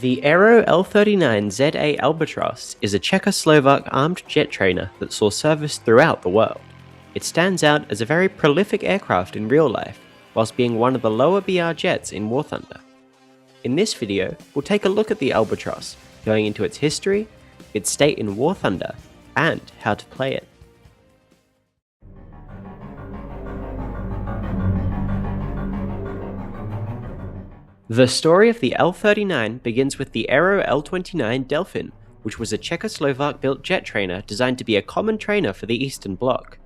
The Aero L-39ZA Albatross is a Czechoslovak armed jet trainer that saw service throughout the world. It stands out as a very prolific aircraft in real life, whilst being one of the lower BR jets in War Thunder. In this video, we'll take a look at the Albatross, going into its history, its state in War Thunder, and how to play it. The story of the L-39 begins with the Aero L-29 Delfin, which was a Czechoslovak-built jet trainer designed to be a common trainer for the Eastern Bloc.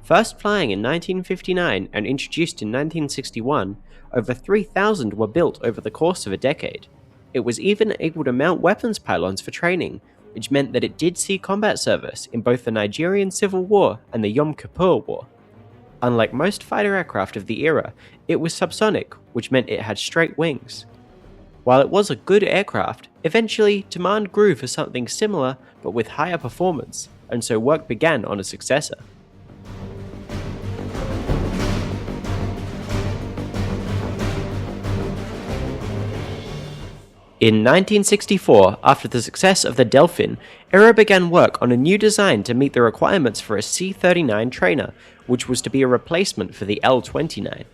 First flying in 1959 and introduced in 1961, over 3,000 were built over the course of a decade. It was even able to mount weapons pylons for training, which meant that it did see combat service in both the Nigerian Civil War and the Yom Kippur War. Unlike most fighter aircraft of the era, it was subsonic, which meant it had straight wings. While it was a good aircraft, eventually demand grew for something similar but with higher performance, and so work began on a successor. In 1964, after the success of the Delfin, Aero began work on a new design to meet the requirements for a C-39 trainer, which was to be a replacement for the L-29.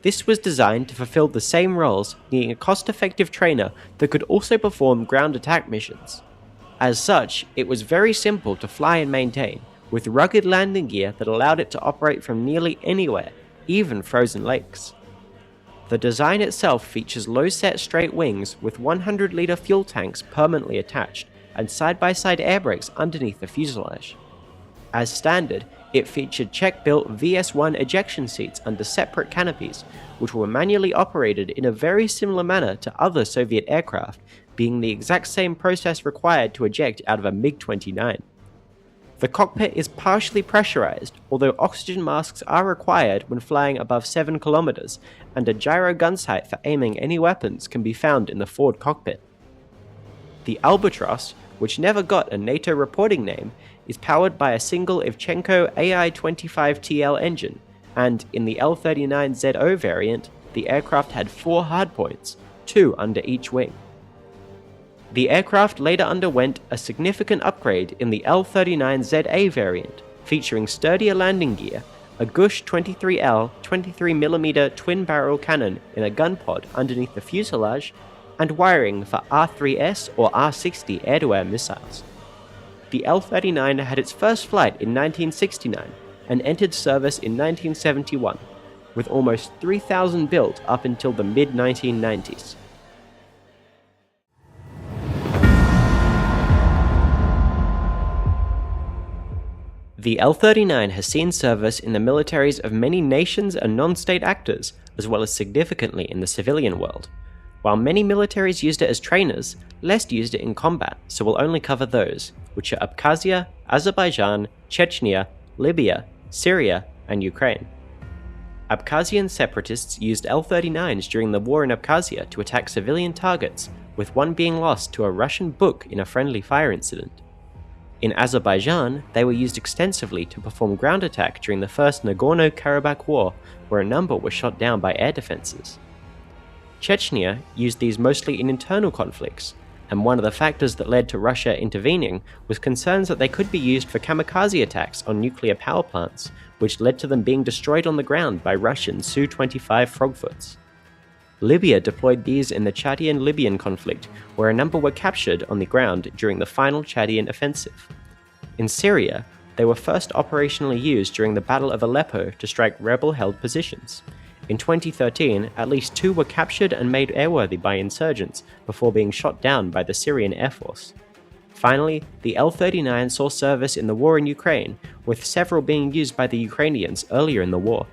This was designed to fulfill the same roles, needing a cost-effective trainer that could also perform ground attack missions. As such, it was very simple to fly and maintain, with rugged landing gear that allowed it to operate from nearly anywhere, even frozen lakes. The design itself features low-set straight wings with 100-litre fuel tanks permanently attached and side-by-side air brakes underneath the fuselage. As standard, it featured Czech-built VS-1 ejection seats under separate canopies, which were manually operated in a very similar manner to other Soviet aircraft, being the exact same process required to eject out of a MiG-29. The cockpit is partially pressurized, although oxygen masks are required when flying above 7 kilometers, and a gyro gun sight for aiming any weapons can be found in the forward cockpit. The Albatross, which never got a NATO reporting name, is powered by a single Ivchenko AI-25TL engine, and in the L-39ZA variant, the aircraft had 4 hardpoints, 2 under each wing. The aircraft later underwent a significant upgrade in the L-39ZA variant, featuring sturdier landing gear, a Gush 23L 23mm twin-barrel cannon in a gun pod underneath the fuselage, and wiring for R-3S or R-60 air-to-air missiles. The L-39 had its first flight in 1969 and entered service in 1971, with almost 3,000 built up until the mid-1990s. The L-39 has seen service in the militaries of many nations and non-state actors, as well as significantly in the civilian world. While many militaries used it as trainers, less used it in combat, so we'll only cover those, which are Abkhazia, Azerbaijan, Chechnya, Libya, Syria, and Ukraine. Abkhazian separatists used L-39s during the war in Abkhazia to attack civilian targets, with one being lost to a Russian book in a friendly fire incident. In Azerbaijan, they were used extensively to perform ground attack during the First Nagorno-Karabakh War, where a number were shot down by air defenses. Chechnya used these mostly in internal conflicts, and one of the factors that led to Russia intervening was concerns that they could be used for kamikaze attacks on nuclear power plants, which led to them being destroyed on the ground by Russian Su-25 Frogfoots. Libya deployed these in the Chadian-Libyan conflict, where a number were captured on the ground during the final Chadian offensive. In Syria, they were first operationally used during the Battle of Aleppo to strike rebel-held positions. In 2013, at least 2 were captured and made airworthy by insurgents before being shot down by the Syrian Air Force. Finally, the L-39 saw service in the war in Ukraine, with several being used by the Ukrainians earlier in the war.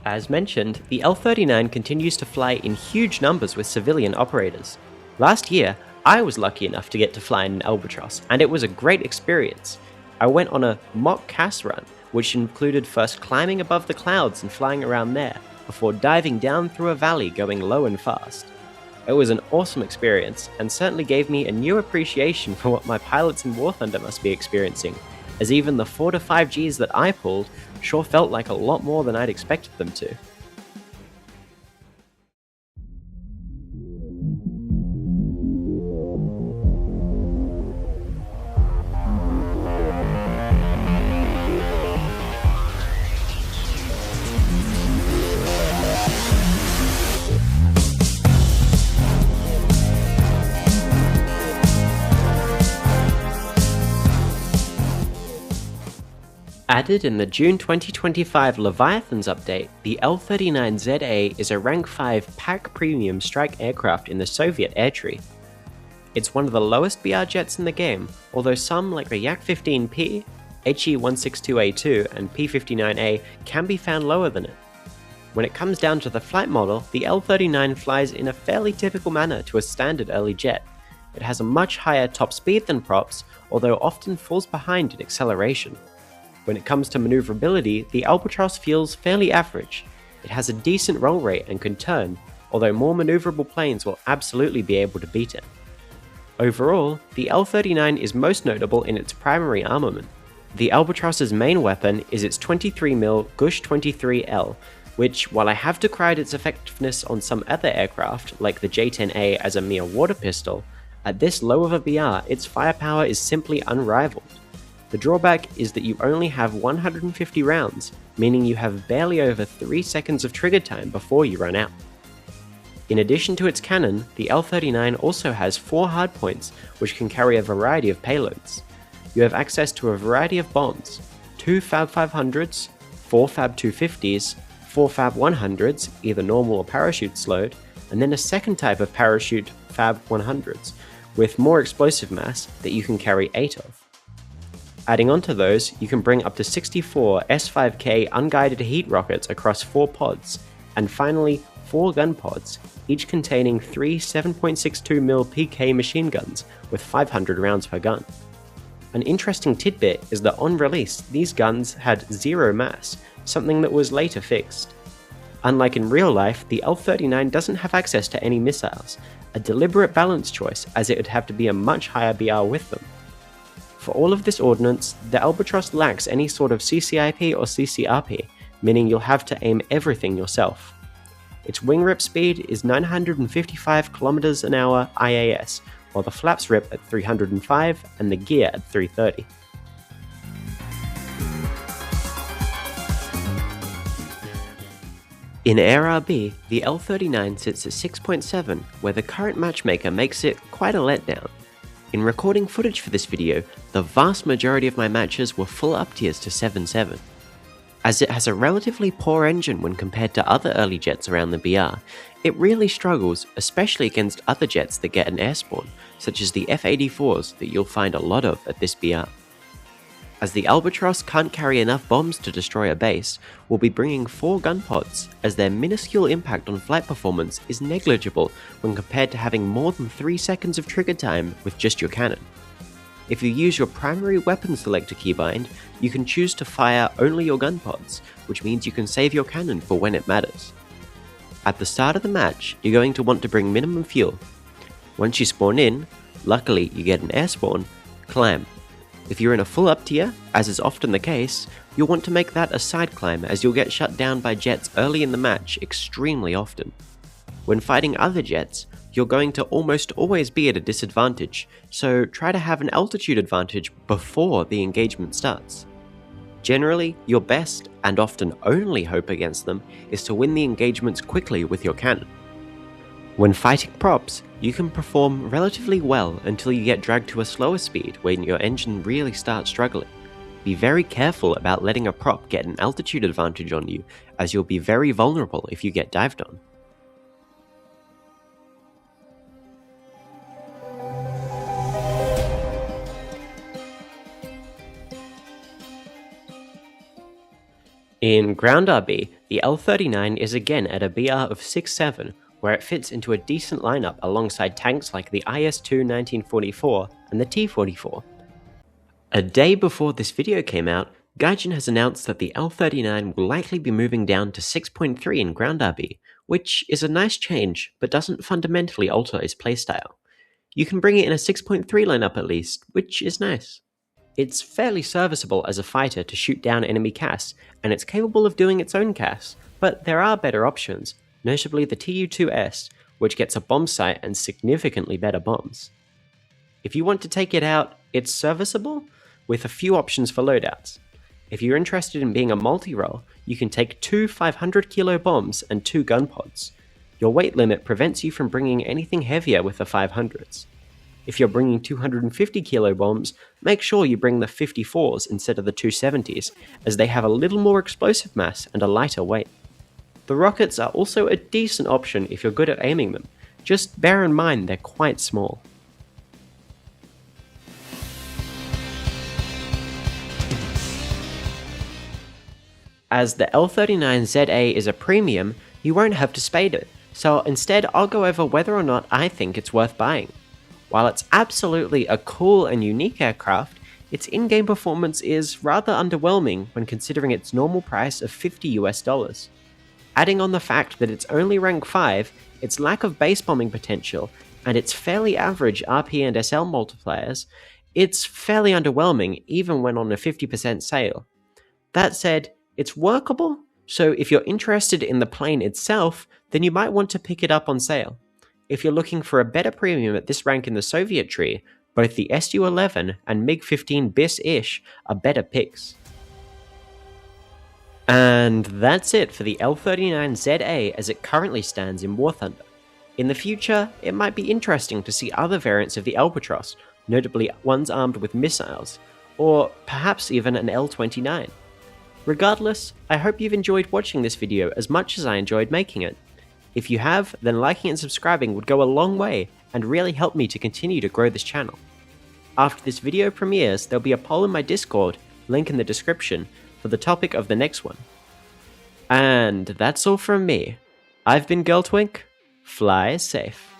As mentioned, the L-39 continues to fly in huge numbers with civilian operators. Last year, I was lucky enough to get to fly in an Albatross, and it was a great experience. I went on a mock CAS run, which included first climbing above the clouds and flying around there, before diving down through a valley going low and fast. It was an awesome experience, and certainly gave me a new appreciation for what my pilots in War Thunder must be experiencing, as even the 4 to 5 Gs that I pulled sure felt like a lot more than I'd expected them to. Added in the June 2025 Leviathans update, the L-39ZA is a Rank 5 Pack Premium strike aircraft in the Soviet air tree. It's one of the lowest BR jets in the game, although some like the Yak-15P, HE-162A2 and P-59A can be found lower than it. When it comes down to the flight model, the L-39 flies in a fairly typical manner to a standard early jet. It has a much higher top speed than props, although often falls behind in acceleration. When it comes to maneuverability, the Albatross feels fairly average. It has a decent roll rate and can turn, although more maneuverable planes will absolutely be able to beat it. Overall, the L-39 is most notable in its primary armament. The Albatross's main weapon is its 23mm Gush 23L, which, while I have decried its effectiveness on some other aircraft, like the J-10A as a mere water pistol, at this low of a BR, its firepower is simply unrivaled. The drawback is that you only have 150 rounds, meaning you have barely over 3 seconds of trigger time before you run out. In addition to its cannon, the L-39 also has 4 hardpoints which can carry a variety of payloads. You have access to a variety of bombs, 2 Fab 500s, 4 Fab 250s, 4 Fab 100s, either normal or parachute slowed, and then a second type of parachute Fab 100s, with more explosive mass that you can carry 8 of. Adding on to those, you can bring up to 64 S5K unguided heat rockets across 4 pods, and finally 4 gun pods, each containing 3 7.62mm PK machine guns with 500 rounds per gun. An interesting tidbit is that on release, these guns had 0 mass, something that was later fixed. Unlike in real life, the L-39 doesn't have access to any missiles, a deliberate balance choice as it would have to be a much higher BR with them. For all of this ordnance, the Albatross lacks any sort of CCIP or CCRP, meaning you'll have to aim everything yourself. Its wing rip speed is 955 km an hour IAS, while the flaps rip at 305 and the gear at 330. In Air RB, the L-39 sits at 6.7, where the current matchmaker makes it quite a letdown. In recording footage for this video, the vast majority of my matches were full up tiers to 7.7. As it has a relatively poor engine when compared to other early jets around the BR, it really struggles, especially against other jets that get an air spawn, such as the F-84s that you'll find a lot of at this BR. As the Albatross can't carry enough bombs to destroy a base, we'll be bringing 4 gun pods, as their minuscule impact on flight performance is negligible when compared to having more than 3 seconds of trigger time with just your cannon. If you use your primary weapon selector keybind, you can choose to fire only your gun pods, which means you can save your cannon for when it matters. At the start of the match, you're going to want to bring minimum fuel. Once you spawn in, luckily you get an air spawn, climb. If you're in a full up tier, as is often the case, you'll want to make that a side climb as you'll get shut down by jets early in the match extremely often. When fighting other jets, you're going to almost always be at a disadvantage, so try to have an altitude advantage before the engagement starts. Generally, your best, and often only hope against them, is to win the engagements quickly with your cannon. When fighting props, you can perform relatively well until you get dragged to a slower speed when your engine really starts struggling. Be very careful about letting a prop get an altitude advantage on you, as you'll be very vulnerable if you get dived on. In Ground RB, the L-39 is again at a BR of 6.7, where it fits into a decent lineup alongside tanks like the IS-2 1944 and the T-44. A day before this video came out, Gaijin has announced that the L-39 will likely be moving down to 6.3 in Ground RB, which is a nice change, but doesn't fundamentally alter its playstyle. You can bring it in a 6.3 lineup at least, which is nice. It's fairly serviceable as a fighter to shoot down enemy casts, and it's capable of doing its own casts, but there are better options, notably the Tu-2S, which gets a bomb sight and significantly better bombs. If you want to take it out, it's serviceable, with a few options for loadouts. If you're interested in being a multi-role, you can take 2 500 kilo bombs and 2 gun pods. Your weight limit prevents you from bringing anything heavier with the 500s. If you're bringing 250 kilo bombs, make sure you bring the 54s instead of the 270s, as they have a little more explosive mass and a lighter weight. The rockets are also a decent option if you're good at aiming them, just bear in mind they're quite small. As the L-39ZA is a premium, you won't have to spade it, so instead I'll go over whether or not I think it's worth buying. While it's absolutely a cool and unique aircraft, its in-game performance is rather underwhelming when considering its normal price of $50 US. Adding on the fact that it's only rank 5, its lack of base bombing potential, and its fairly average RP and SL multipliers, it's fairly underwhelming even when on a 50% sale. That said, it's workable, so if you're interested in the plane itself, then you might want to pick it up on sale. If you're looking for a better premium at this rank in the Soviet tree, both the Su-11 and MiG-15 BIS-ish are better picks. And that's it for the L-39ZA as it currently stands in War Thunder. In the future, it might be interesting to see other variants of the Albatros, notably ones armed with missiles, or perhaps even an L-29. Regardless, I hope you've enjoyed watching this video as much as I enjoyed making it. If you have, then liking and subscribing would go a long way and really help me to continue to grow this channel. After this video premieres, there'll be a poll in my Discord, link in the description, for the topic of the next one. And that's all from me. I've been girltwink, fly safe.